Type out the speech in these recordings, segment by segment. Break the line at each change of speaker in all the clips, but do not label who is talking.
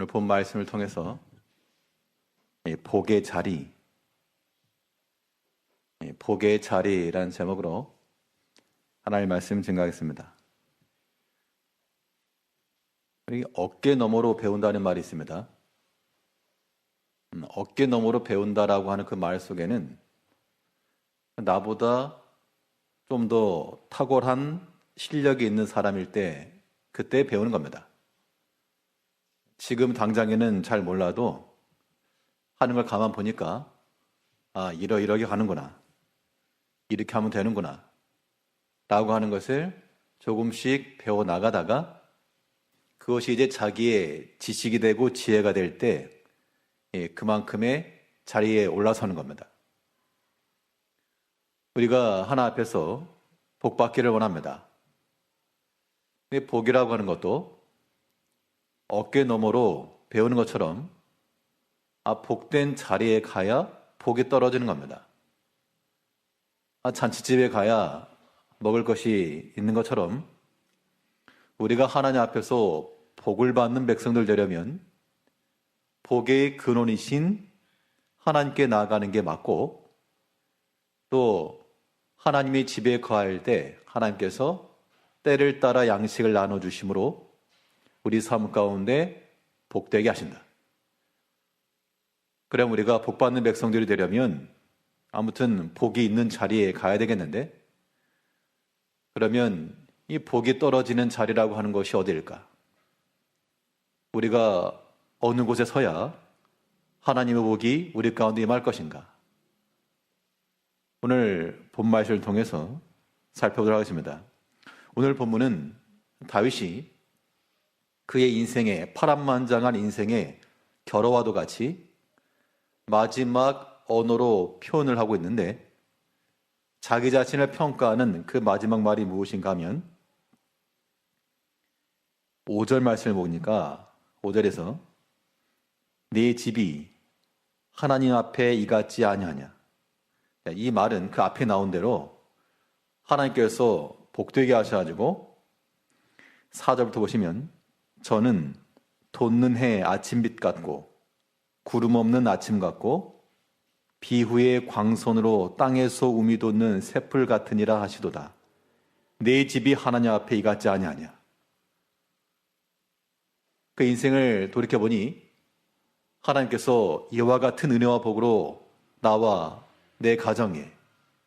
오늘 본 말씀을 통해서 복의 자리라는 제목으로 하나님의 말씀 증거하겠습니다. 어깨 너머로 배운다는 말이 있습니다. 어깨 너머로 배운다라고 하는 그 말 속에는 나보다 좀 더 탁월한 실력이 있는 사람일 때 그때 배우는 겁니다. 지금 당장에는 잘 몰라도 하는 걸 가만 보니까 이러이러하게 하는구나, 이렇게 하면 되는구나 라고 하는 것을 조금씩 배워나가다가 그것이 이제 자기의 지식이 되고 지혜가 될 때 그만큼의 자리에 올라서는 겁니다. 우리가 하나 앞에서 복 받기를 원합니다. 근데 복이라고 하는 것도 어깨 너머로 배우는 것처럼 복된 자리에 가야 복이 떨어지는 겁니다. 잔치집에 가야 먹을 것이 있는 것처럼 우리가 하나님 앞에서 복을 받는 백성들 되려면 복의 근원이신 하나님께 나아가는 게 맞고, 또 하나님의 집에 거할 때 하나님께서 때를 따라 양식을 나눠주심으로 우리 삶 가운데 복되게 하신다. 그럼 우리가 복받는 백성들이 되려면 아무튼 복이 있는 자리에 가야 되겠는데, 그러면 이 복이 떨어지는 자리라고 하는 것이 어디일까? 우리가 어느 곳에 서야 하나님의 복이 우리 가운데 임할 것인가? 오늘 본 말씀을 통해서 살펴보도록 하겠습니다. 오늘 본문은 다윗이 그의 인생의 파란만장한 인생의 결어와도 같이 마지막 언어로 표현을 하고 있는데, 자기 자신을 평가하는 그 마지막 말이 무엇인가 하면 5절 말씀을 보니까 5절에서 네 집이 하나님 앞에 이같지 아니하냐. 이 말은 그 앞에 나온 대로 하나님께서 복되게 하셔가지고 4절부터 보시면 저는 돋는 해 아침빛 같고 구름 없는 아침 같고 비후의 광선으로 땅에서 우미 돋는 새풀 같으니라 하시도다. 내 집이 하나님 앞에 이같지 아니하냐. 그 인생을 돌이켜보니 하나님께서 이와 같은 은혜와 복으로 나와 내 가정에,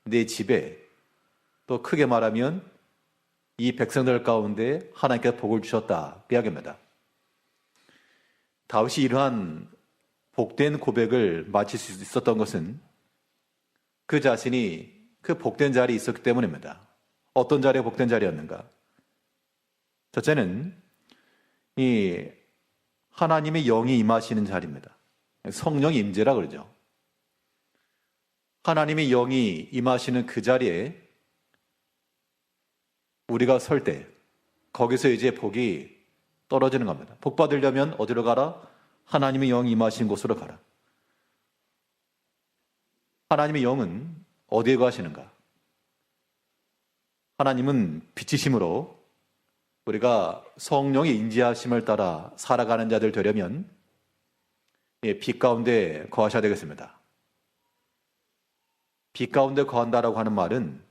내 집에, 또 크게 말하면 이 백성들 가운데 하나님께서 복을 주셨다, 그 이야기입니다. 다윗이 이러한 복된 고백을 마칠 수 있었던 것은 그 자신이 그 복된 자리에 있었기 때문입니다. 어떤 자리가 복된 자리였는가? 첫째는 이 하나님의 영이 임하시는 자리입니다. 성령의 임재라 그러죠. 하나님의 영이 임하시는 그 자리에 우리가 설 때 거기서 이제 복이 떨어지는 겁니다. 복 받으려면 어디로 가라? 하나님의 영이 임하신 곳으로 가라. 하나님의 영은 어디에 거하시는가? 하나님은 빛이심으로 우리가 성령의 인지하심을 따라 살아가는 자들 되려면 빛 가운데 거하셔야 되겠습니다. 빛 가운데 거한다라고 하는 말은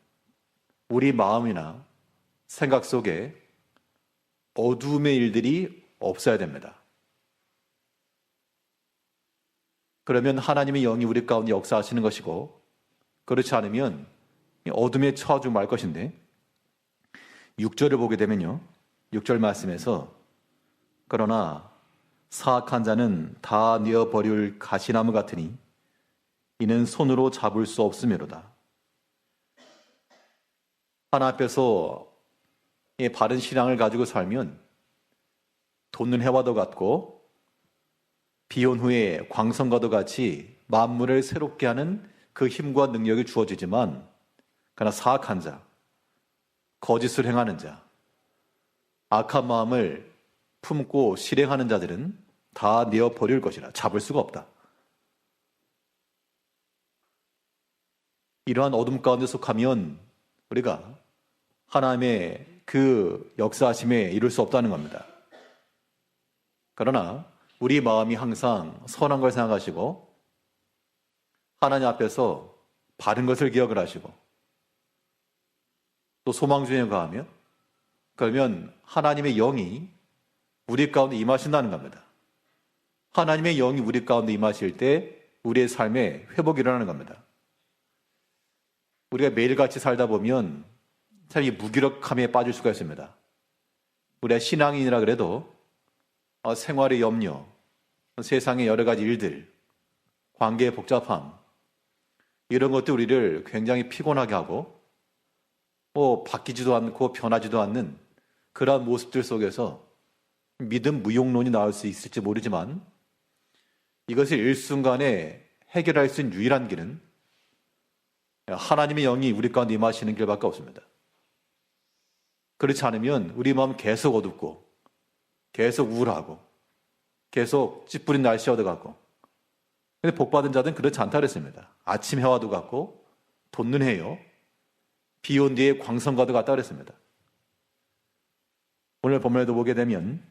우리 마음이나 생각 속에 어두움의 일들이 없어야 됩니다. 그러면 하나님의 영이 우리 가운데 역사하시는 것이고, 그렇지 않으면 어둠에 처하지 말 것인데, 6절을 보게 되면요, 6절 말씀에서 그러나 사악한 자는 다 뉘어버릴 가시나무 같으니 이는 손으로 잡을 수 없음이로다. 하나 앞에서 이 바른 신앙을 가지고 살면 돋는 해와도 같고 비온 후에 광선과도 같이 만물을 새롭게 하는 그 힘과 능력이 주어지지만, 그러나 사악한 자, 거짓을 행하는 자, 악한 마음을 품고 실행하는 자들은 다 내어버릴 것이라. 잡을 수가 없다. 이러한 어둠 가운데 속하면 우리가 하나님의 그 역사하심에 이룰 수 없다는 겁니다. 그러나 우리 마음이 항상 선한 걸 생각하시고 하나님 앞에서 바른 것을 기억을 하시고 또 소망주의에 가하며 그러면 하나님의 영이 우리 가운데 임하신다는 겁니다. 하나님의 영이 우리 가운데 임하실 때 우리의 삶에 회복이 일어나는 겁니다. 우리가 매일같이 살다 보면 참 이 무기력함에 빠질 수가 있습니다. 우리가 신앙인이라 그래도 생활의 염려, 세상의 여러 가지 일들, 관계의 복잡함 이런 것들 우리를 굉장히 피곤하게 하고 바뀌지도 않고 변하지도 않는 그러한 모습들 속에서 믿음 무용론이 나올 수 있을지 모르지만 이것을 일순간에 해결할 수 있는 유일한 길은 하나님의 영이 우리 가운데 임하시는 길밖에 없습니다. 그렇지 않으면 우리 마음 계속 어둡고 계속 우울하고 계속 찌뿌린 날씨 얻어갖고 근데 복받은 자들은 그렇지 않다 그랬습니다. 아침 해와도 같고 돋는 해요. 비 온 뒤에 광선과도 같다 그랬습니다. 오늘 본문에도 보게 되면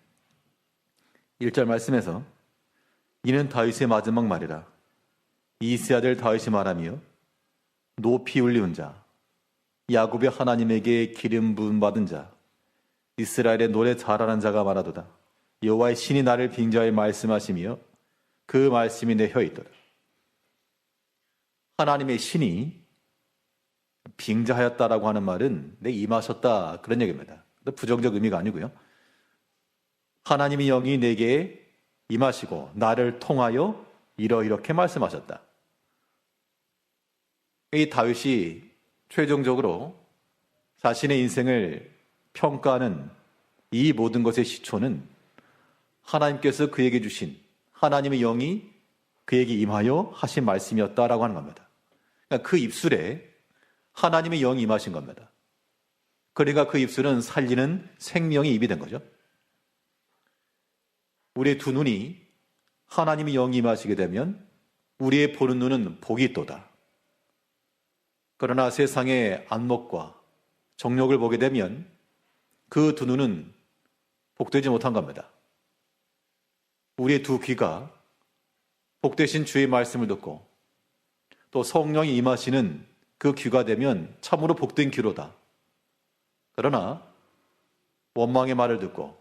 1절 말씀에서 이는 다윗의 마지막 말이라. 이새의 아들 다윗이 말하며 높이 울리는 자 야곱의 하나님에게 기름 부음 받은 자 이스라엘의 노래 잘하는 자가 말하도다. 여호와의 신이 나를 빙자하여 말씀하시며 그 말씀이 내 혀에 있도다. 하나님의 신이 빙자하였다라고 하는 말은 내 임하셨다 그런 얘기입니다. 부정적 의미가 아니고요. 하나님의 영이 내게 임하시고 나를 통하여 이렇게 말씀하셨다. 이 다윗이 최종적으로 자신의 인생을 평가하는 이 모든 것의 시초는 하나님께서 그에게 주신 하나님의 영이 그에게 임하여 하신 말씀이었다라고 하는 겁니다. 그러니까 그 입술에 하나님의 영이 임하신 겁니다. 그러니까 그 입술은 살리는 생명의 입이 된 거죠. 우리의 두 눈이 하나님의 영이 임하시게 되면 우리의 보는 눈은 복이 있도다. 그러나 세상의 안목과 정욕을 보게 되면 그 두 눈은 복되지 못한 겁니다. 우리의 두 귀가 복되신 주의 말씀을 듣고 또 성령이 임하시는 그 귀가 되면 참으로 복된 귀로다. 그러나 원망의 말을 듣고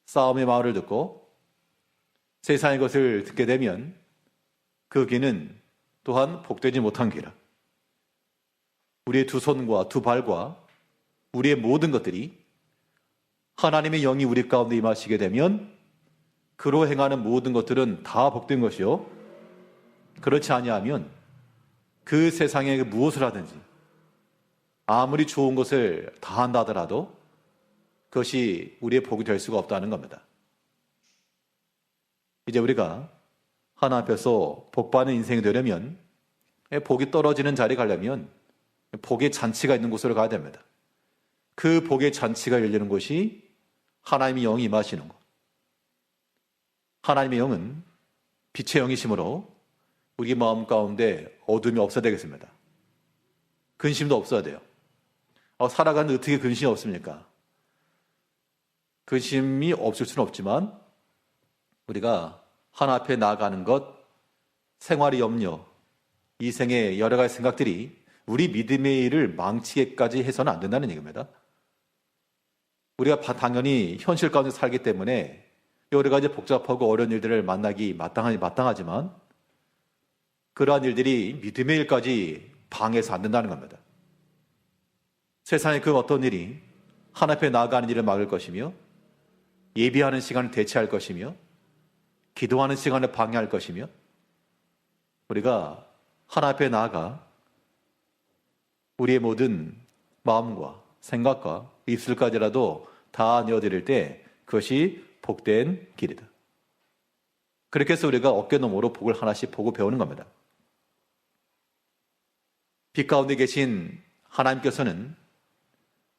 싸움의 말을 듣고 세상의 것을 듣게 되면 그 귀는 또한 복되지 못한 귀라. 우리의 두 손과 두 발과 우리의 모든 것들이 하나님의 영이 우리 가운데 임하시게 되면 그로 행하는 모든 것들은 다 복된 것이요. 그렇지 아니하면 그 세상에 무엇을 하든지 아무리 좋은 것을 다 한다 하더라도 그것이 우리의 복이 될 수가 없다는 겁니다. 이제 우리가 하나님 앞에서 복받는 인생이 되려면 복이 떨어지는 자리에 가려면 복의 잔치가 있는 곳으로 가야 됩니다. 그 복의 잔치가 열리는 곳이 하나님의 영이 임하시는 곳. 하나님의 영은 빛의 영이시므로 우리 마음 가운데 어둠이 없어야 되겠습니다. 근심도 없어야 돼요. 살아가는데 어떻게 근심이 없습니까? 근심이 없을 수는 없지만 우리가 하나 앞에 나아가는 것, 생활의 염려, 이 생의 여러 가지 생각들이 우리 믿음의 일을 망치게까지 해서는 안 된다는 얘기입니다. 우리가 당연히 현실 가운데 살기 때문에 여러 가지 복잡하고 어려운 일들을 만나기 마땅하지만 그러한 일들이 믿음의 일까지 방해해서 안 된다는 겁니다. 세상에 그 어떤 일이 하나님 앞에 나아가는 일을 막을 것이며 예비하는 시간을 대체할 것이며 기도하는 시간을 방해할 것이며 우리가 하나님 앞에 나아가 우리의 모든 마음과 생각과 입술까지라도 다 내어드릴 때 그것이 복된 길이다. 그렇게 해서 우리가 어깨너머로 복을 하나씩 보고 배우는 겁니다. 빛 가운데 계신 하나님께서는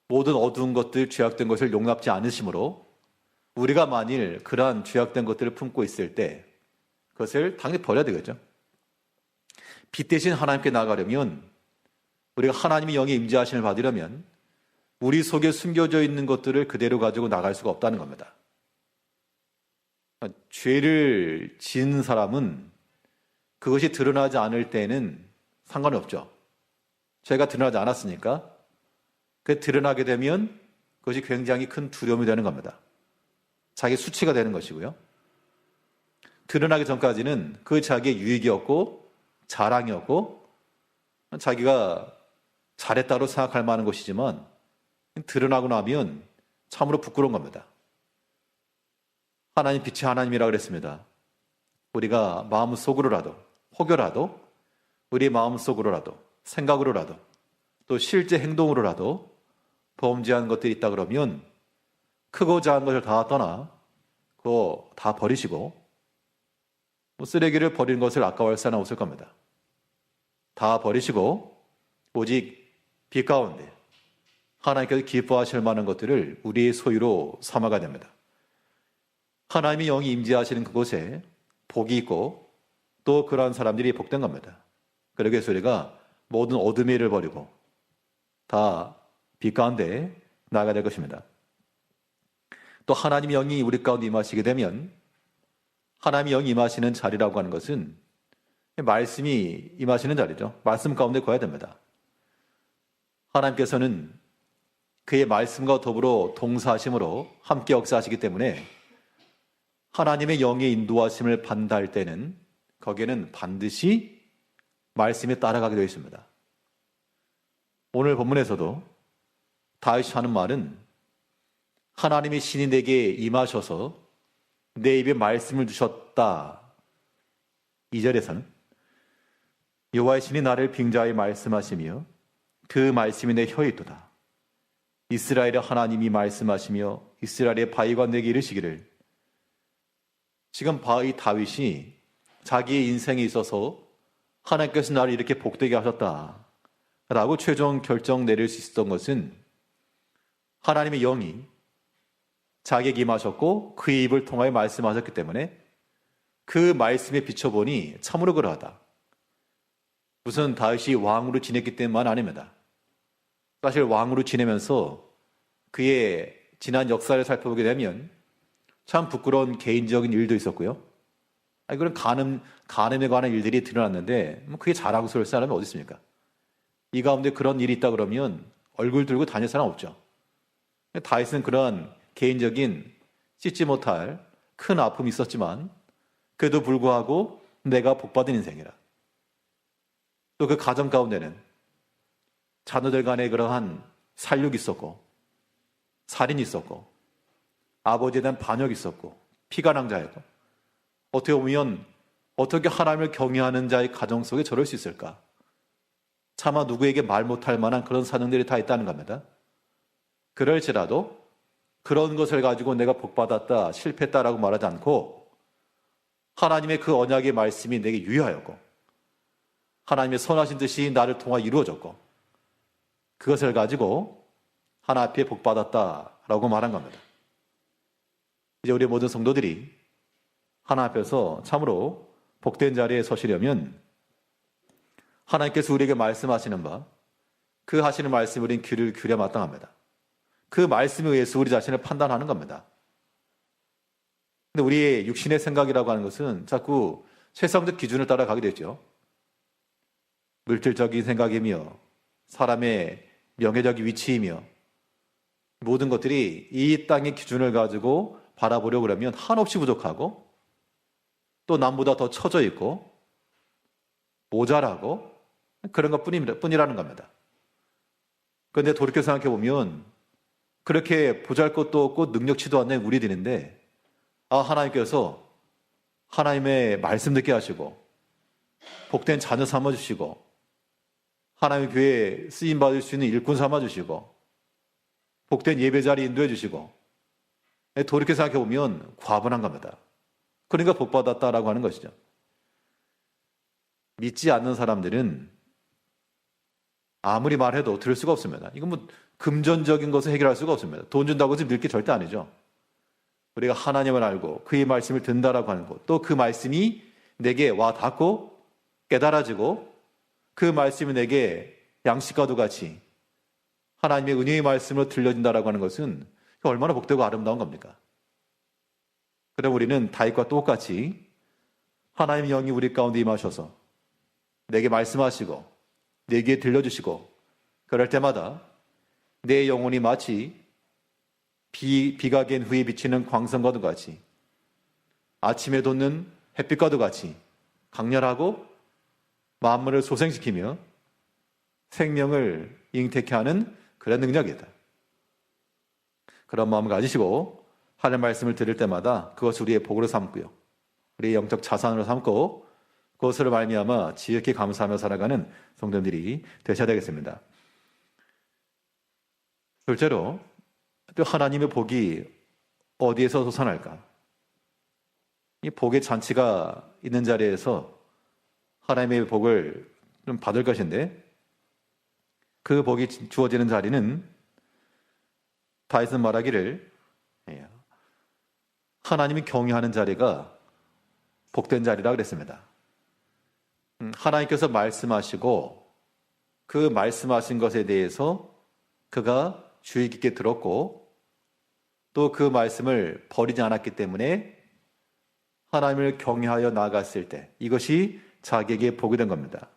모든 어두운 것들, 죄악된 것을 용납지 않으시므로 우리가 만일 그러한 죄악된 것들을 품고 있을 때 그것을 당연히 버려야 되겠죠. 빛 대신 하나님께 나아가려면 우리가 하나님의 영의 임재하심을 받으려면 우리 속에 숨겨져 있는 것들을 그대로 가지고 나갈 수가 없다는 겁니다. 죄를 지은 사람은 그것이 드러나지 않을 때는 상관이 없죠. 죄가 드러나지 않았으니까 그 드러나게 되면 그것이 굉장히 큰 두려움이 되는 겁니다. 자기 수치가 되는 것이고요. 드러나기 전까지는 그 자기의 유익이었고 자랑이었고 자기가 잘했다고 생각할 만한 것이지만 드러나고 나면 참으로 부끄러운 겁니다. 하나님 빛이 하나님이라고 그랬습니다. 우리가 마음속으로라도 혹여라도 우리 마음속으로라도 생각으로라도 또 실제 행동으로라도 범죄한 것들이 있다 그러면 크고 작은 것을 다 떠나 그거 다 버리시고 쓰레기를 버리는 것을 아까워할 사람은 없을 겁니다. 다 버리시고 오직 빛 가운데 하나님께서 기뻐하실 만한 것들을 우리의 소유로 삼아가야 됩니다. 하나님의 영이 임재하시는 그곳에 복이 있고 또 그러한 사람들이 복된 겁니다. 그러기 위해서 우리가 모든 어둠의 일을 버리고 다 빛 가운데 나아가야 될 것입니다. 또 하나님의 영이 우리 가운데 임하시게 되면 하나님의 영이 임하시는 자리라고 하는 것은 말씀이 임하시는 자리죠. 말씀 가운데 거해야 됩니다. 하나님께서는 그의 말씀과 더불어 동사하심으로 함께 역사하시기 때문에 하나님의 영의 인도하심을 받는다 할 때는 거기에는 반드시 말씀에 따라가게 되어 있습니다. 오늘 본문에서도 다윗이 하는 말은 하나님의 신이 내게 임하셔서 내 입에 말씀을 주셨다. 2절에서는 여호와의 신이 나를 빙자하여 말씀하시며 그 말씀이 내 혀에 있도다. 이스라엘의 하나님이 말씀하시며 이스라엘의 바위가 내게 이르시기를. 지금 바위 다윗이 자기의 인생에 있어서 하나님께서 나를 이렇게 복되게 하셨다 라고 최종 결정 내릴 수 있었던 것은 하나님의 영이 자기에게 임하셨고 그의 입을 통하여 말씀하셨기 때문에 그 말씀에 비춰보니 참으로 그러하다. 무슨 다윗이 왕으로 지냈기 때문만 아닙니다. 사실 왕으로 지내면서 그의 지난 역사를 살펴보게 되면 참 부끄러운 개인적인 일도 있었고요. 그런 간음에 관한 일들이 드러났는데 그게 자랑스러울 사람이 어디 있습니까? 이 가운데 그런 일이 있다 그러면 얼굴 들고 다닐 사람 없죠. 다윗은 그런 개인적인 씻지 못할 큰 아픔이 있었지만 그래도 불구하고 내가 복받은 인생이라. 또 그 가정 가운데는 자녀들 간에 그러한 살육이 있었고 살인이 있었고 아버지에 대한 반역이 있었고 피가 난 자였고 어떻게 보면 어떻게 하나님을 경외하는 자의 가정 속에 저럴 수 있을까? 차마 누구에게 말 못할 만한 그런 사정들이 다 있다는 겁니다. 그럴지라도 그런 것을 가지고 내가 복받았다, 실패했다라고 말하지 않고 하나님의 그 언약의 말씀이 내게 유효하였고 하나님의 선하신 뜻이 나를 통하여 이루어졌고 그것을 가지고 하나 앞에 복받았다라고 말한 겁니다. 이제 우리 모든 성도들이 하나 앞에서 참으로 복된 자리에 서시려면 하나님께서 우리에게 말씀하시는 바 그 하시는 말씀에 우리는 귀를 기울여 마땅합니다. 그 말씀에 의해서 우리 자신을 판단하는 겁니다. 근데 우리의 육신의 생각이라고 하는 것은 자꾸 세상적 기준을 따라가게 되죠. 물질적인 생각이며 사람의 명예적인 위치이며 모든 것들이 이 땅의 기준을 가지고 바라보려고 그러면 한없이 부족하고 또 남보다 더 처져 있고 모자라고 그런 것 뿐이라는 겁니다. 그런데 돌이켜 생각해 보면 그렇게 보잘것도 없고 능력치도 않는 우리들인데 하나님께서 하나님의 말씀 듣게 하시고 복된 자녀 삼아주시고 하나님의 교회에 쓰임받을 수 있는 일꾼 삼아주시고 복된 예배자리 인도해 주시고 돌이켜 생각해 보면 과분한 겁니다. 그러니까 복받았다라고 하는 것이죠. 믿지 않는 사람들은 아무리 말해도 들을 수가 없습니다. 이건 뭐 금전적인 것을 해결할 수가 없습니다. 돈 준다고 해서 믿을 게 절대 아니죠. 우리가 하나님을 알고 그의 말씀을 듣는다라고 하는 것, 또 그 말씀이 내게 와 닿고 깨달아지고 그 말씀이 내게 양식과도 같이 하나님의 은혜의 말씀으로 들려진다라고 하는 것은 얼마나 복되고 아름다운 겁니까? 그럼 우리는 다윗과 똑같이 하나님의 영이 우리 가운데 임하셔서 내게 말씀하시고 내게 들려주시고 그럴 때마다 내 영혼이 마치 비가 갠 후에 비치는 광선과도 같이 아침에 돋는 햇빛과도 같이 강렬하고 만물을 소생시키며 생명을 잉태케 하는 그런 능력이다. 그런 마음을 가지시고 하나님의 말씀을 들을 때마다 그것을 우리의 복으로 삼고요. 우리의 영적 자산으로 삼고 그것으로 말미암아 지극히 감사하며 살아가는 성도들이 되셔야 되겠습니다. 둘째로 또 하나님의 복이 어디에서 솟아날까? 이 복의 잔치가 있는 자리에서 하나님의 복을 좀 받을 것인데 그 복이 주어지는 자리는 다윗은 말하기를 하나님이 경외하는 자리가 복된 자리라 그랬습니다. 하나님께서 말씀하시고 그 말씀하신 것에 대해서 그가 주의 깊게 들었고 또 그 말씀을 버리지 않았기 때문에 하나님을 경외하여 나아갔을 때 이것이 자기에게 복이 된 겁니다.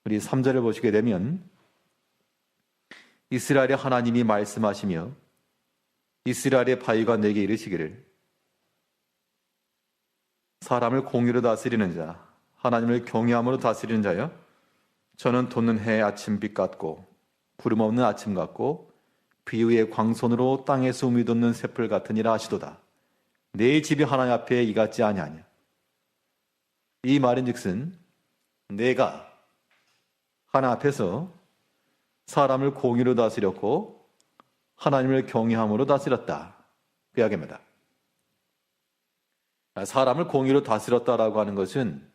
우리 3절을 보시게 되면 이스라엘의 하나님이 말씀하시며 이스라엘의 바위가 내게 이르시기를 사람을 공의로 다스리는 자 하나님을 경외함으로 다스리는 자여 저는 돋는 해의 아침빛 같고 구름 없는 아침 같고 비유의 광선으로 땅에서 우미 돋는 새풀 같으니라 하시도다. 내 집이 하나님 앞에 이같지 아니하냐. 이 말인즉슨 내가 하나님 앞에서 사람을 공의로 다스렸고 하나님을 경외함으로 다스렸다. 그 이야기입니다. 사람을 공의로 다스렸다라고 하는 것은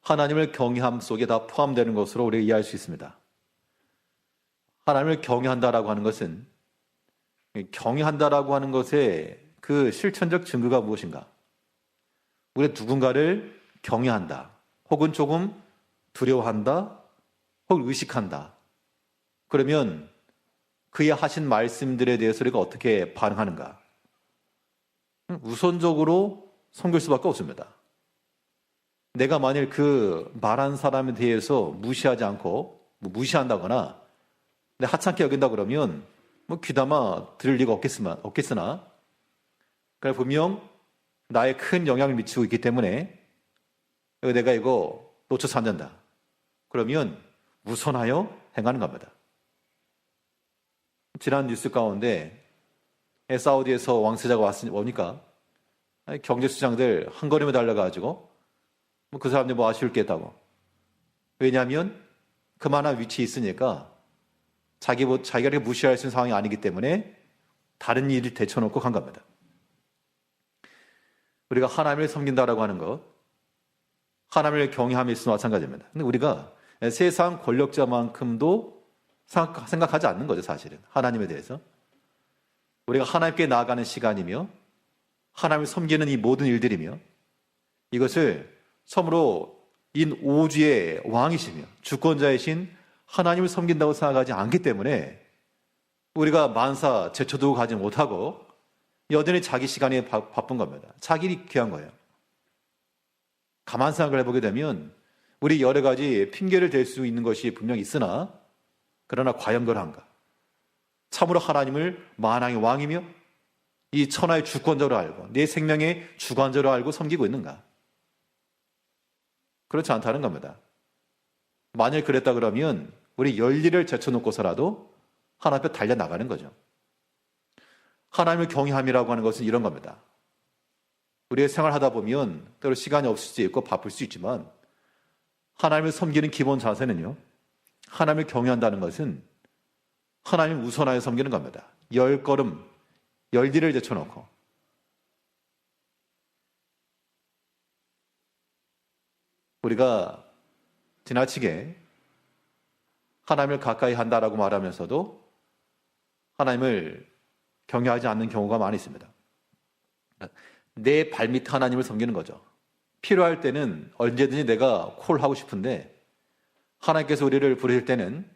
하나님을 경외함 속에 다 포함되는 것으로 우리가 이해할 수 있습니다. 하나님을 경외한다라고 하는 것은 경외한다라고 하는 것의 그 실천적 증거가 무엇인가? 우리가 누군가를 경외한다. 혹은 조금 두려워한다. 혹은 의식한다. 그러면 그의 하신 말씀들에 대해서 우리가 어떻게 반응하는가? 우선적으로 섬길 수밖에 없습니다. 내가 만일 그 말한 사람에 대해서 무시하지 않고 무시한다거나 하찮게 여긴다 그러면 귀담아 들을 리가 없겠으나 분명 나에 큰 영향을 미치고 있기 때문에 내가 이거 놓쳐서 안 된다. 그러면 우선하여 행하는 겁니다. 지난 뉴스 가운데 사우디에서 왕세자가 오니까 경제수장들 한 걸음에 달려가지고 그 사람들 아쉬울 게 있다고. 왜냐하면 그만한 위치에 있으니까 자기가 이렇게 무시할 수 있는 상황이 아니기 때문에 다른 일을 대쳐놓고 간 겁니다. 우리가 하나님을 섬긴다라고 하는 것, 하나님을 경외함에 있어서 마찬가지입니다. 근데 우리가 세상 권력자만큼도 생각하지 않는 거죠, 사실은. 하나님에 대해서. 우리가 하나님께 나아가는 시간이며 하나님을 섬기는 이 모든 일들이며 이것을 처음으로 인오주의 왕이시며 주권자이신 하나님을 섬긴다고 생각하지 않기 때문에 우리가 만사 제쳐두고 가지 못하고 여전히 자기 시간에 바쁜 겁니다. 자기 일이 귀한 거예요. 가만 생각을 해보게 되면 우리 여러 가지 핑계를 댈 수 있는 것이 분명히 있으나 그러나 과연 그러한가? 참으로 하나님을 만왕의 왕이며 이 천하의 주권자로 알고 내 생명의 주관자로 알고 섬기고 있는가? 그렇지 않다는 겁니다. 만일 그랬다 그러면 우리 열일을 제쳐놓고서라도 하나님 앞에 달려나가는 거죠. 하나님을 경외함이라고 하는 것은 이런 겁니다. 우리의 생활하다 보면 때로 시간이 없을 수 있고 바쁠 수 있지만 하나님을 섬기는 기본 자세는요. 하나님을 경외한다는 것은 하나님을 우선하여 섬기는 겁니다. 열 걸음, 열일을 제쳐놓고 우리가 지나치게 하나님을 가까이 한다라고 말하면서도 하나님을 경외하지 않는 경우가 많이 있습니다. 내 발밑 하나님을 섬기는 거죠. 필요할 때는 언제든지 내가 콜하고 싶은데 하나님께서 우리를 부르실 때는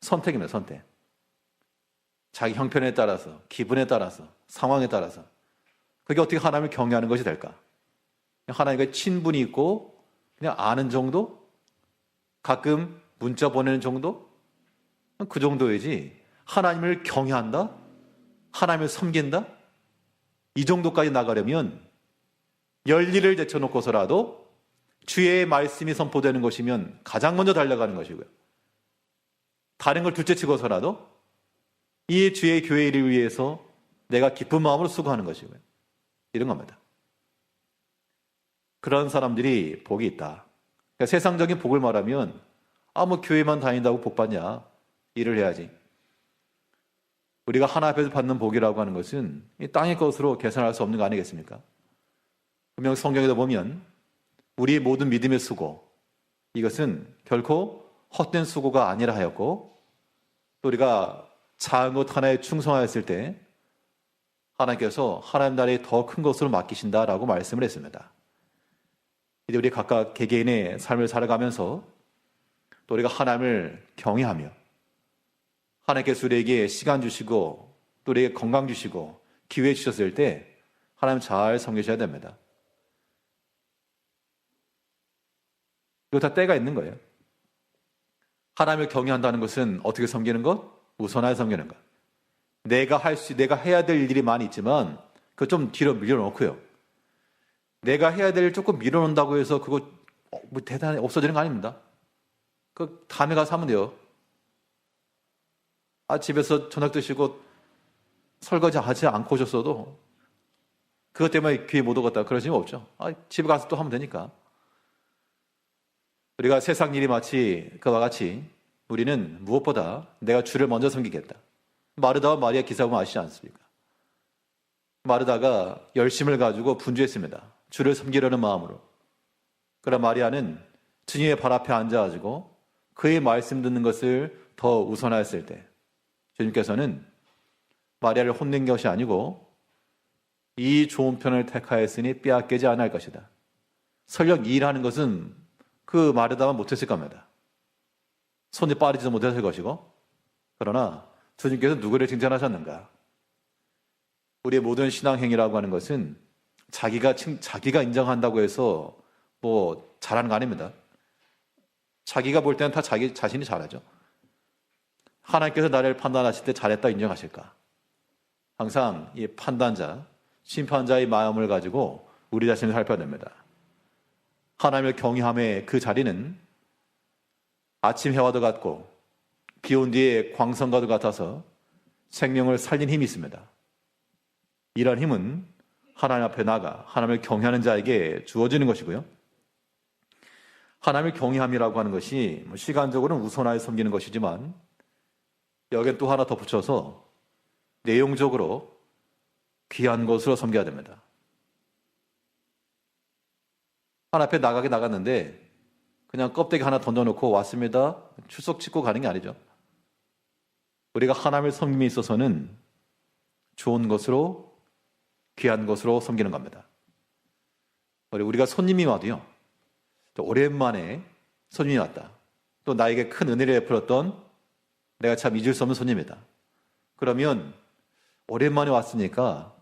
선택입니다. 선택. 자기 형편에 따라서, 기분에 따라서, 상황에 따라서 그게 어떻게 하나님을 경외하는 것이 될까? 하나님과 친분이 있고 그냥 아는 정도? 가끔 문자 보내는 정도? 그 정도이지 하나님을 경외한다? 하나님을 섬긴다? 이 정도까지 나가려면 열일을 제쳐놓고서라도 주의 말씀이 선포되는 것이면 가장 먼저 달려가는 것이고요. 다른 걸 둘째치고서라도 이 주의 교회를 위해서 내가 기쁜 마음으로 수고하는 것이고요. 이런 겁니다. 그런 사람들이 복이 있다. 그러니까 세상적인 복을 말하면 뭐 교회만 다닌다고 복 받냐? 일을 해야지. 우리가 하나 앞에서 받는 복이라고 하는 것은 이 땅의 것으로 계산할 수 없는 거 아니겠습니까? 분명 성경에도 보면 우리의 모든 믿음의 수고, 이것은 결코 헛된 수고가 아니라 하였고, 또 우리가 작은 것 하나에 충성하였을 때 하나님께서 하나님 나라에 더 큰 것으로 맡기신다라고 말씀을 했습니다. 이제 우리 각각 개개인의 삶을 살아가면서 또 우리가 하나님을 경외하며 하나님께서 우리에게 시간 주시고 또 우리에게 건강 주시고 기회 주셨을 때 하나님 잘 섬기셔야 됩니다. 이거 다 때가 있는 거예요. 하나님을 경외한다는 것은 어떻게 섬기는 것? 우선하여 섬기는 것. 내가 해야 될 일이 많이 있지만 그거 좀 뒤로 밀어놓고요. 내가 해야 될 일 조금 밀어놓는다고 해서 그거 뭐 대단히 없어지는 거 아닙니다. 그 다음에 가서 하면 돼요. 집에서 저녁 드시고 설거지 하지 않고 오셨어도 그것 때문에 교회 못 오겠다 그러시면 없죠. 집에 가서 또 하면 되니까. 우리가 세상 일이 마치 그와 같이 우리는 무엇보다 내가 주를 먼저 섬기겠다. 마르다와 마리아 기사 보면 아시지 않습니까? 마르다가 열심을 가지고 분주했습니다. 주를 섬기려는 마음으로. 그러나 마리아는 주님의 발 앞에 앉아가지고 그의 말씀 듣는 것을 더 우선하였을 때 주님께서는 마리아를 혼낸 것이 아니고 이 좋은 편을 택하였으니 빼앗기지 않을 것이다. 설령 일하는 것은 그 마르다만 못했을 겁니다. 손이 빠르지도 못했을 것이고, 그러나 주님께서 누구를 칭찬하셨는가? 우리의 모든 신앙행위라고 하는 것은 자기가 인정한다고 해서 뭐 잘하는 거 아닙니다. 자기가 볼 때는 다 자기 자신이 잘하죠. 하나님께서 나를 판단하실 때 잘했다 인정하실까? 항상 이 판단자, 심판자의 마음을 가지고 우리 자신을 살펴야 됩니다. 하나님을 경외함의 그 자리는 아침 해와도 같고 비 온 뒤에 광선과도 같아서 생명을 살린 힘이 있습니다. 이런 힘은 하나님 앞에 나가 하나님을 경외하는 자에게 주어지는 것이고요. 하나님을 경외함이라고 하는 것이 시간적으로는 우선하여 섬기는 것이지만 여기에 또 하나 덧붙여서 내용적으로 귀한 것으로 섬겨야 됩니다. 하나님 앞에 나갔는데 그냥 껍데기 하나 던져놓고 왔습니다. 출석 찍고 가는 게 아니죠. 우리가 하나님을 섬김에 있어서는 좋은 것으로 귀한 것으로 섬기는 겁니다. 우리가 손님이 와도요. 또 오랜만에 손님이 왔다. 또 나에게 큰 은혜를 베풀었던 내가 참 잊을 수 없는 손님이다. 그러면 오랜만에 왔으니까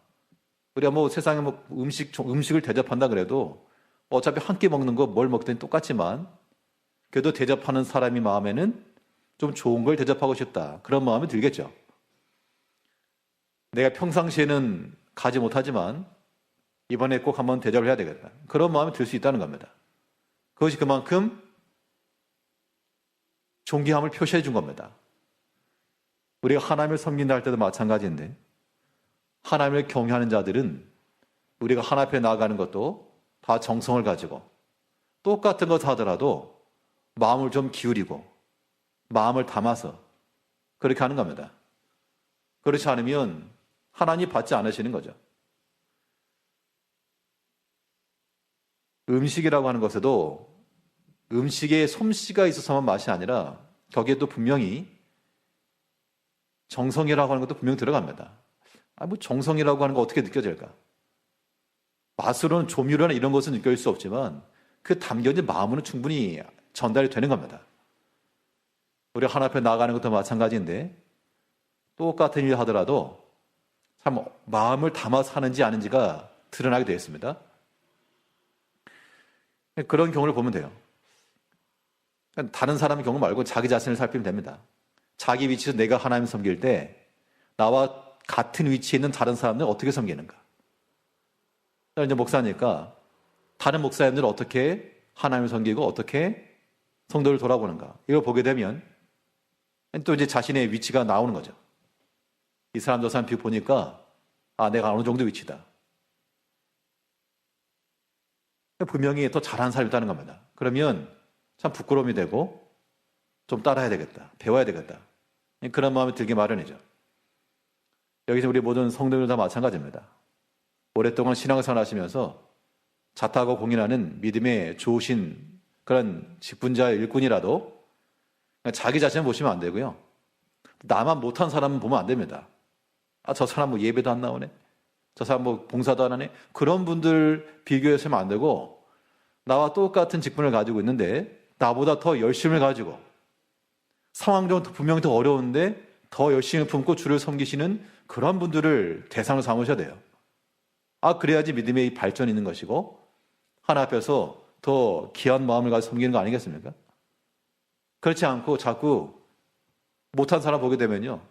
우리가 뭐 세상에 뭐 음식을 대접한다 그래도 어차피 한 끼 먹는 거 뭘 먹든 똑같지만 그래도 대접하는 사람이 마음에는 좀 좋은 걸 대접하고 싶다. 그런 마음이 들겠죠. 내가 평상시에는 가지 못하지만 이번에 꼭 한번 대접을 해야 되겠다. 그런 마음이 들 수 있다는 겁니다. 그것이 그만큼 존귀함을 표시해 준 겁니다. 우리가 하나님을 섬긴다 할 때도 마찬가지인데 하나님을 경외하는 자들은 우리가 하나님 앞에 나아가는 것도 다 정성을 가지고 똑같은 것 하더라도 마음을 좀 기울이고 마음을 담아서 그렇게 하는 겁니다. 그렇지 않으면 하나님 받지 않으시는 거죠. 음식이라고 하는 것에도 음식에 솜씨가 있어서만 맛이 아니라 거기에 또 분명히 정성이라고 하는 것도 분명히 들어갑니다. 뭐 정성이라고 하는 거 어떻게 느껴질까? 맛으로는 조미료나 이런 것은 느껴질 수 없지만 그 담겨진 마음으로는 충분히 전달이 되는 겁니다. 우리 하나님 앞에 나아가는 것도 마찬가지인데 똑같은 일을 하더라도 참 마음을 담아서 하는지 아닌지가 드러나게 되어 있습니다. 그런 경우를 보면 돼요. 다른 사람의 경우 말고 자기 자신을 살피면 됩니다. 자기 위치에서 내가 하나님 섬길 때 나와 같은 위치에 있는 다른 사람들은 어떻게 섬기는가? 이제 목사니까 다른 목사님들은 어떻게 하나님을 섬기고 어떻게 성도를 돌아보는가? 이걸 보게 되면 또 이제 자신의 위치가 나오는 거죠. 이 사람 저 사람 보니까 내가 어느 정도 위치다. 분명히 더 잘하는 사람이 있다는 겁니다. 그러면 참 부끄러움이 되고 좀 따라야 되겠다. 배워야 되겠다. 그런 마음이 들기 마련이죠. 여기서 우리 모든 성도들 다 마찬가지입니다. 오랫동안 신앙생활 하시면서 자타하고 공인하는 믿음에 좋으신 그런 직분자의 일꾼이라도 자기 자신을 보시면 안 되고요. 나만 못한 사람은 보면 안 됩니다. 저 사람 뭐 예배도 안 나오네. 저 사람 뭐 봉사도 안 하네. 그런 분들 비교해서는 안 되고 나와 똑같은 직분을 가지고 있는데 나보다 더 열심을 가지고 상황적으로 분명히 더 어려운데 더 열심히 품고 주를 섬기시는 그런 분들을 대상으로 삼으셔야 돼요. 그래야지 믿음의 발전이 있는 것이고 하나님 앞에서 더 귀한 마음을 가지고 섬기는 거 아니겠습니까? 그렇지 않고 자꾸 못한 사람 보게 되면요.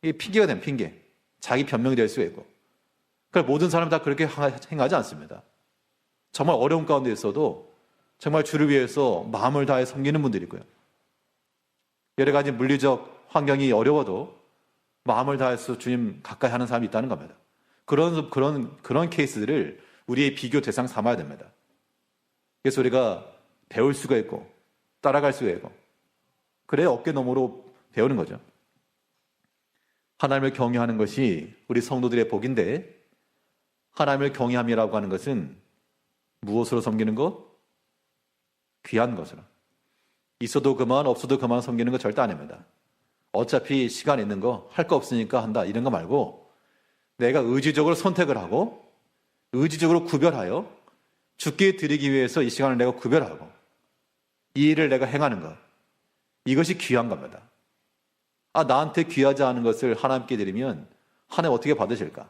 이게 핑계가 되면 핑계. 자기 변명이 될 수가 있고. 그러니까 모든 사람이 다 그렇게 행하지 않습니다. 정말 어려운 가운데 있어도 정말 주를 위해서 마음을 다해 섬기는 분들이 있고요. 여러 가지 물리적 환경이 어려워도 마음을 다해서 주님 가까이 하는 사람이 있다는 겁니다. 그런 케이스들을 우리의 비교 대상 삼아야 됩니다. 그래서 우리가 배울 수가 있고 따라갈 수가 있고 그래야 어깨너머로 배우는 거죠. 하나님을 경외하는 것이 우리 성도들의 복인데 하나님을 경외함이라고 하는 것은 무엇으로 섬기는 것? 귀한 것으로. 있어도 그만 없어도 그만 섬기는 거 절대 아닙니다. 어차피 시간 있는 거 할 거 없으니까 한다 이런 거 말고 내가 의지적으로 선택을 하고 의지적으로 구별하여 주께 드리기 위해서 이 시간을 내가 구별하고 이 일을 내가 행하는 것 이것이 귀한 겁니다. 나한테 귀하지 않은 것을 하나님께 드리면 하나님 어떻게 받으실까?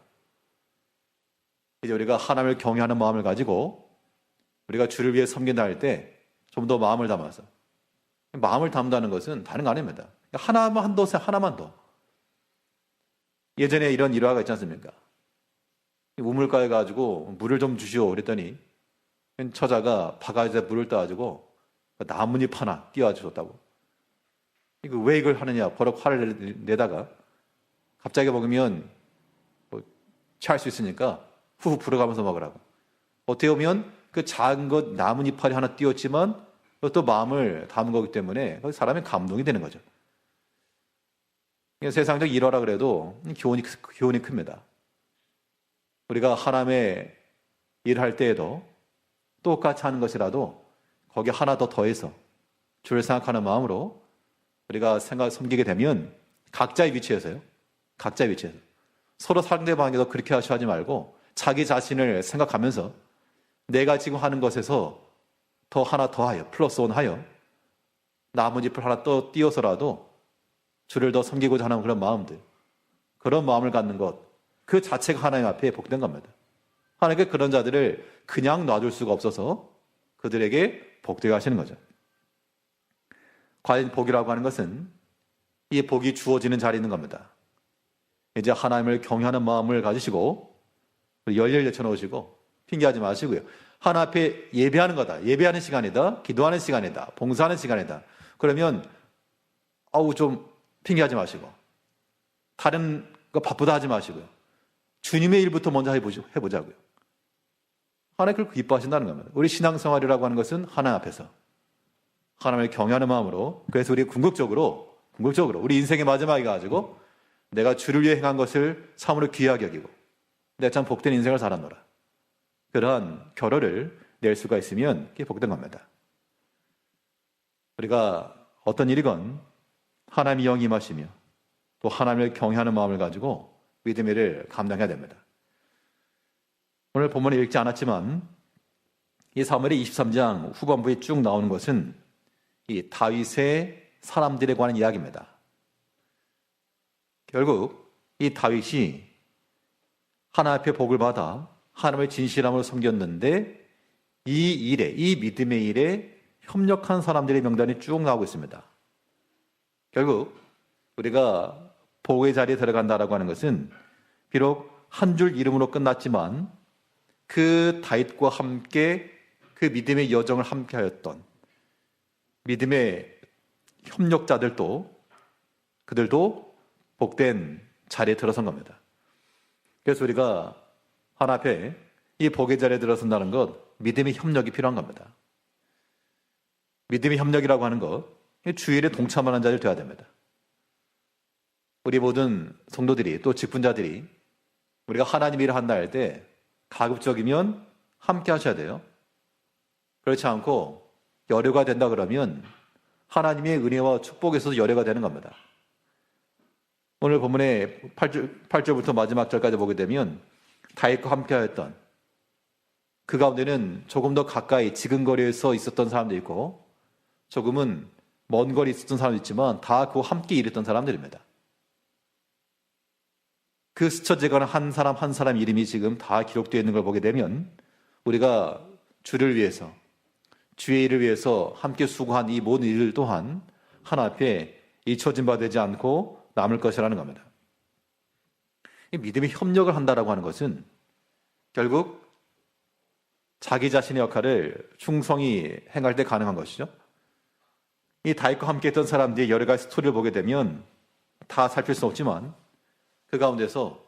이제 우리가 하나님을 경외하는 마음을 가지고 우리가 주를 위해 섬긴다 할 때 좀 더 마음을 담아서 마음을 담는다는 것은 다른 거 아닙니다. 하나만 더. 예전에 이런 일화가 있지 않습니까? 우물가에 가지고 물을 좀 주시오 그랬더니 처자가 바가지에 물을 떠가지고 나뭇잎 하나 띄워줬다고. 왜 이걸 하느냐 버럭 화를 내다가 갑자기 먹으면 취할 수 있으니까 후후 불어가면서 먹으라고. 어떻게 보면 그 작은 것 나뭇잎알이 하나 띄었지만 또 마음을 담은 거기 때문에 사람이 감동이 되는 거죠. 세상적 일화라 그래도 교훈이 큽니다. 우리가 하나님의 일할 때에도 똑같이 하는 것이라도 거기에 하나 더 더해서 주를 생각하는 마음으로 우리가 섬기게 되면 각자의 위치에서 서로 상대방에게도 그렇게 하지 말고 자기 자신을 생각하면서 내가 지금 하는 것에서 더 하나 더하여 플러스 원 하여 나뭇잎을 하나 또 띄어서라도 주를 더 섬기고자 하는 그런 마음들 그런 마음을 갖는 것 그 자체가 하나님 앞에 복된 겁니다. 하나님께 그런 자들을 그냥 놔둘 수가 없어서 그들에게 복되게 하시는 거죠. 과연 복이라고 하는 것은 이 복이 주어지는 자리에 있는 겁니다. 이제 하나님을 경외하는 마음을 가지시고 열렬 제쳐놓으시고 핑계하지 마시고요. 하나님 앞에 예배하는 거다. 예배하는 시간이다. 기도하는 시간이다. 봉사하는 시간이다. 그러면 좀 핑계하지 마시고 다른 거 바쁘다 하지 마시고요. 주님의 일부터 먼저 해보자고요. 하나님 그걸 기뻐하신다는 겁니다. 우리 신앙생활이라고 하는 것은 하나님 앞에서 하나님을 경외하는 마음으로 그래서 우리 궁극적으로 우리 인생의 마지막에 가지고 내가 주를 위해 행한 것을 참으로 귀하게 여기고 내가 참 복된 인생을 살았노라. 그러한 결과를 낼 수가 있으면 그게 복된 겁니다. 우리가 어떤 일이건 하나님의 영이 임하시며 또 하나님을 경외하는 마음을 가지고 믿음의 일을 감당해야 됩니다. 오늘 본문을 읽지 않았지만 이 사무엘 23장 후반부에 쭉 나오는 것은 이 다윗의 사람들에 관한 이야기입니다. 결국 이 다윗이 하나님 앞에 복을 받아 하나님을 진실함으로 섬겼는데 이 믿음의 일에 협력한 사람들의 명단이 쭉 나오고 있습니다. 결국 우리가 복의 자리에 들어간다라고 하는 것은 비록 한 줄 이름으로 끝났지만 그 다윗과 함께 그 믿음의 여정을 함께 하였던 믿음의 협력자들도 그들도 복된 자리에 들어선 겁니다. 그래서 우리가 하나님 앞에 이 복의 자리에 들어선다는 것, 믿음의 협력이 필요한 겁니다. 믿음의 협력이라고 하는 것, 주일에 동참하는 자들 되어야 됩니다. 우리 모든 성도들이 또 직분자들이 우리가 하나님 일을 한다 할 때 가급적이면 함께 하셔야 돼요. 그렇지 않고 열애가 된다 그러면 하나님의 은혜와 축복에서 열애가 되는 겁니다. 오늘 본문의 8절부터 마지막 절까지 보게 되면 다윗과 함께 하였던 그 가운데는 조금 더 가까이 지근거리에서 있었던 사람도 있고 조금은 먼 거리 있었던 사람도 있지만 다 그 함께 일했던 사람들입니다. 그 스쳐지거나 한 사람 한 사람 이름이 지금 다 기록되어 있는 걸 보게 되면 우리가 주를 위해서 주의 일을 위해서 함께 수고한 이 모든 일 또한 하나님 앞에 잊혀진 바 되지 않고 남을 것이라는 겁니다. 이 믿음의 협력을 한다라고 하는 것은 결국 자기 자신의 역할을 충성히 행할 때 가능한 것이죠. 이 다윗과 함께 했던 사람들이 여러 가지 스토리를 보게 되면 다 살필 수 없지만 그 가운데서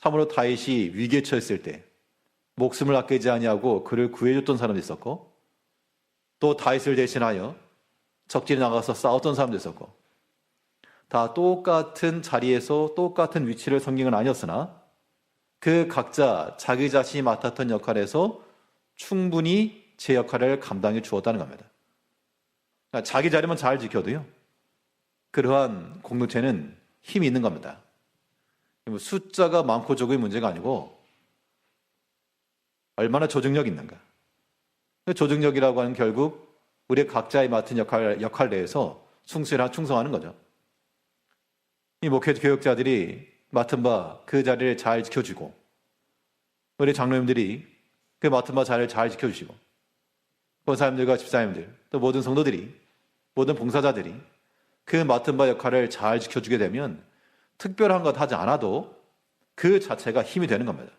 참으로 다윗이 위기에 처했을 때 목숨을 아끼지 아니하고 그를 구해줬던 사람도 있었고 또 다윗을 대신하여 적진에 나가서 싸웠던 사람도 있었고 다 똑같은 자리에서 똑같은 위치를 섬긴 건 아니었으나 그 각자 자기 자신이 맡았던 역할에서 충분히 제 역할을 감당해 주었다는 겁니다. 그러니까 자기 자리만 잘 지켜도요 그러한 공동체는 힘이 있는 겁니다. 숫자가 많고 적의 문제가 아니고 얼마나 조직력이 있는가. 조직력이라고 하는 결국 우리 각자의 맡은 역할 내에서 충성하는 거죠. 이 목회 교역자들이 맡은 바 그 자리를 잘 지켜주고 우리 장로님들이 그 맡은 바 자리를 잘 지켜주시고 권사님들과 집사님들 또 모든 성도들이 모든 봉사자들이 그 맡은 바 역할을 잘 지켜주게 되면 특별한 것 하지 않아도 그 자체가 힘이 되는 겁니다.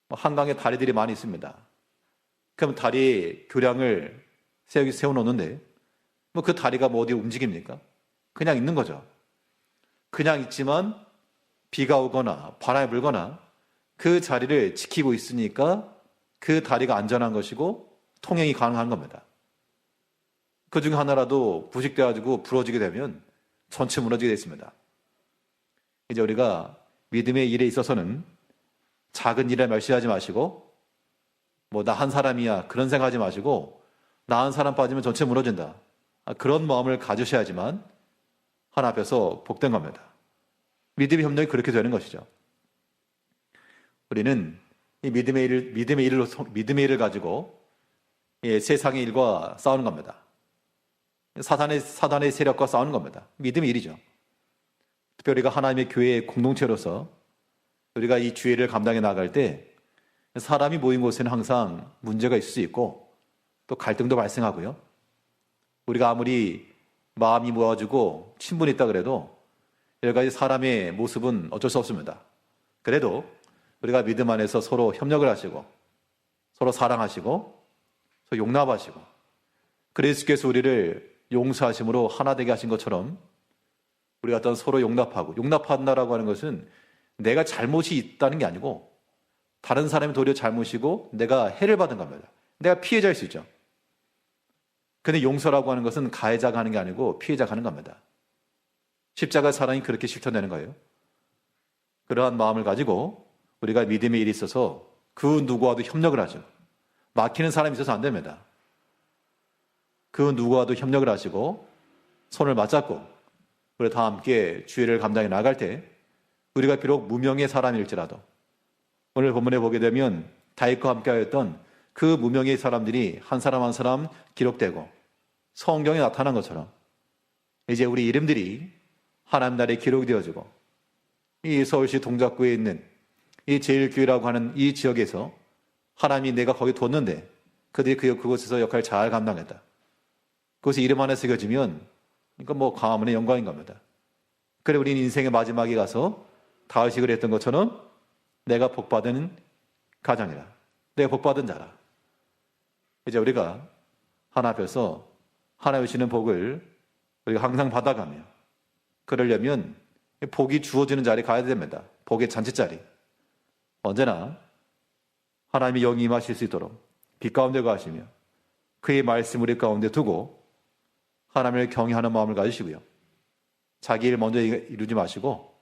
한강에 다리들이 많이 있습니다. 그럼 다리 교량을 세워놓는데 그 다리가 어디 움직입니까? 그냥 있는 거죠. 그냥 있지만 비가 오거나 바람이 불거나 그 자리를 지키고 있으니까 그 다리가 안전한 것이고 통행이 가능한 겁니다. 그 중에 하나라도 부식돼가지고 부러지게 되면 전체 무너지게 되어 있습니다. 이제 우리가 믿음의 일에 있어서는 작은 일에 멸시하지 마시고 나 한 사람이야 그런 생각하지 마시고 나 한 사람 빠지면 전체 무너진다. 그런 마음을 가지셔야지만 하나님 앞에서 복된 겁니다. 믿음의 협력이 그렇게 되는 것이죠. 우리는 이 믿음의 일을 가지고 세상의 일과 싸우는 겁니다. 사단의 세력과 싸우는 겁니다. 믿음의 일이죠. 특별히 우리가 하나님의 교회의 공동체로서 우리가 이 주의를 감당해 나갈 때 사람이 모인 곳에는 항상 문제가 있을 수 있고 또 갈등도 발생하고요. 우리가 아무리 마음이 모아지고 친분이 있다 그래도 여러 가지 사람의 모습은 어쩔 수 없습니다. 그래도 우리가 믿음 안에서 서로 협력을 하시고 서로 사랑하시고 서로 용납하시고 그리스도께서 우리를 용서하심으로 하나 되게 하신 것처럼 우리가 어떤 서로 용납한다라고 하는 것은 내가 잘못이 있다는 게 아니고 다른 사람이 도리어 잘못이고 내가 해를 받은 겁니다. 내가 피해자일 수 있죠. 근데 용서라고 하는 것은 가해자가 하는 게 아니고 피해자가 하는 겁니다. 십자가 사랑이 그렇게 실천되는 거예요. 그러한 마음을 가지고 우리가 믿음의 일이 있어서 그 누구와도 협력을 하죠. 막히는 사람이 있어서 안 됩니다. 그 누구와도 협력을 하시고 손을 맞잡고 우리 다 함께 주의를 감당해 나갈 때 우리가 비록 무명의 사람일지라도 오늘 본문에 보게 되면 다윗과 함께 하였던 그 무명의 사람들이 한 사람 한 사람 기록되고 성경에 나타난 것처럼 이제 우리 이름들이 하나님 나라에 기록이 되어지고 이 서울시 동작구에 있는 이 제1교회라고 하는 이 지역에서 하나님이 내가 거기 뒀는데 그들이 그곳에서 역할을 잘 감당했다. 그것이 이름 안에 새겨지면 그러니까 뭐 가문의 영광인 겁니다. 그래 우리는 인생의 마지막에 가서 다윗이 그랬던 것처럼 내가 복받은 가정이라. 내가 복받은 자라. 이제 우리가 하나 앞에서 하나님 주시는 복을 우리가 항상 받아가며 그러려면 복이 주어지는 자리에 가야 됩니다. 복의 잔치자리. 언제나 하나님의 영이 임하실 수 있도록 빛 가운데 가시며 그의 말씀을 우리 가운데 두고 하나님을 경외하는 마음을 가지시고요. 자기 일 먼저 이루지 마시고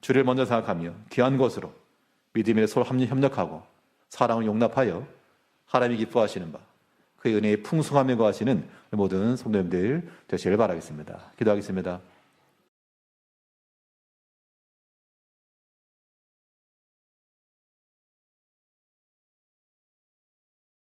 주를 먼저 생각하며 귀한 것으로 믿음에 서로 협력하고 사랑을 용납하여 하나님이 기뻐하시는 바 그의 은혜의 풍성함에 거하시는 모든 성도님들 되시길 바라겠습니다. 기도하겠습니다.